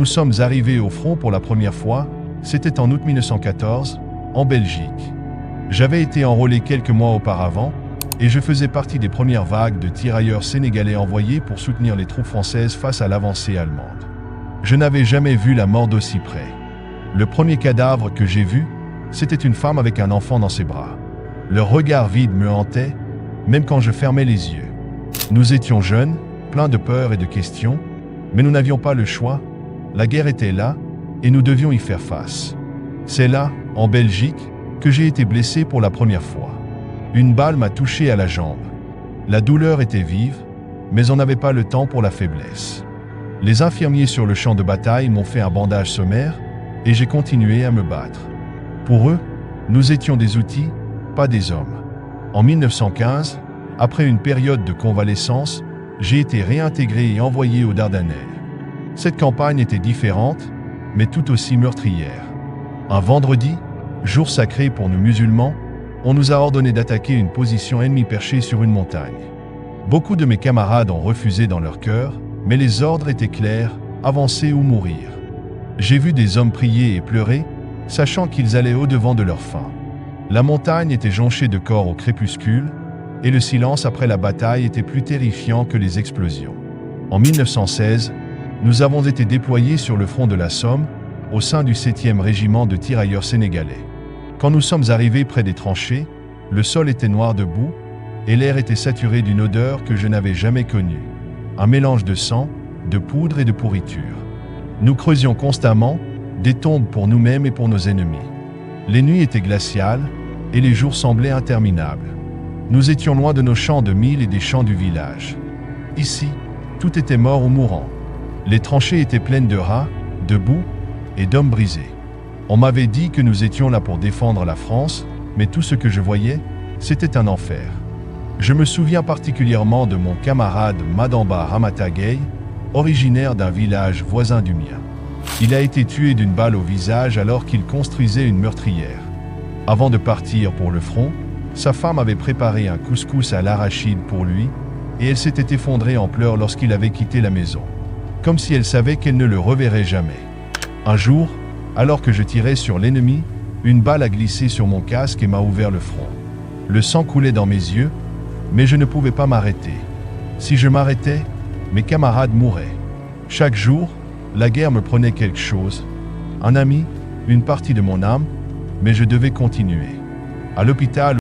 Nous sommes arrivés au front pour la première fois, c'était en août 1914, en Belgique. J'avais été enrôlé quelques mois auparavant, et je faisais partie des premières vagues de tirailleurs sénégalais envoyés pour soutenir les troupes françaises face à l'avancée allemande. Je n'avais jamais vu la mort d'aussi près. Le premier cadavre que j'ai vu, c'était une femme avec un enfant dans ses bras. Leur regard vide me hantait, même quand je fermais les yeux. Nous étions jeunes, pleins de peur et de questions, mais nous n'avions pas le choix. La guerre était là, et nous devions y faire face. C'est là, en Belgique, que j'ai été blessé pour la première fois. Une balle m'a touché à la jambe. La douleur était vive, mais on n'avait pas le temps pour la faiblesse. Les infirmiers sur le champ de bataille m'ont fait un bandage sommaire, et j'ai continué à me battre. Pour eux, nous étions des outils, pas des hommes. En 1915, après une période de convalescence, j'ai été réintégré et envoyé aux Dardanelles. Cette campagne était différente, mais tout aussi meurtrière. Un vendredi, jour sacré pour nous musulmans, on nous a ordonné d'attaquer une position ennemie perchée sur une montagne. Beaucoup de mes camarades ont refusé dans leur cœur, mais les ordres étaient clairs, avancer ou mourir. J'ai vu des hommes prier et pleurer, sachant qu'ils allaient au-devant de leur faim. La montagne était jonchée de corps au crépuscule, et le silence après la bataille était plus terrifiant que les explosions. En 1916, nous avons été déployés sur le front de la Somme, au sein du 7e régiment de tirailleurs sénégalais. Quand nous sommes arrivés près des tranchées, le sol était noir de boue, et l'air était saturé d'une odeur que je n'avais jamais connue. Un mélange de sang, de poudre et de pourriture. Nous creusions constamment, des tombes pour nous-mêmes et pour nos ennemis. Les nuits étaient glaciales, et les jours semblaient interminables. Nous étions loin de nos champs de mil et des champs du village. Ici, tout était mort ou mourant. Les tranchées étaient pleines de rats, de boue et d'hommes brisés. On m'avait dit que nous étions là pour défendre la France, mais tout ce que je voyais, c'était un enfer. Je me souviens particulièrement de mon camarade Madamba Ramata Gueye, originaire d'un village voisin du mien. Il a été tué d'une balle au visage alors qu'il construisait une meurtrière. Avant de partir pour le front, sa femme avait préparé un couscous à l'arachide pour lui, et elle s'était effondrée en pleurs lorsqu'il avait quitté la maison. Comme si elle savait qu'elle ne le reverrait jamais. Un jour, alors que je tirais sur l'ennemi, une balle a glissé sur mon casque et m'a ouvert le front. Le sang coulait dans mes yeux, mais je ne pouvais pas m'arrêter. Si je m'arrêtais, mes camarades mouraient. Chaque jour, la guerre me prenait quelque chose, un ami, une partie de mon âme, mais je devais continuer. À l'hôpital,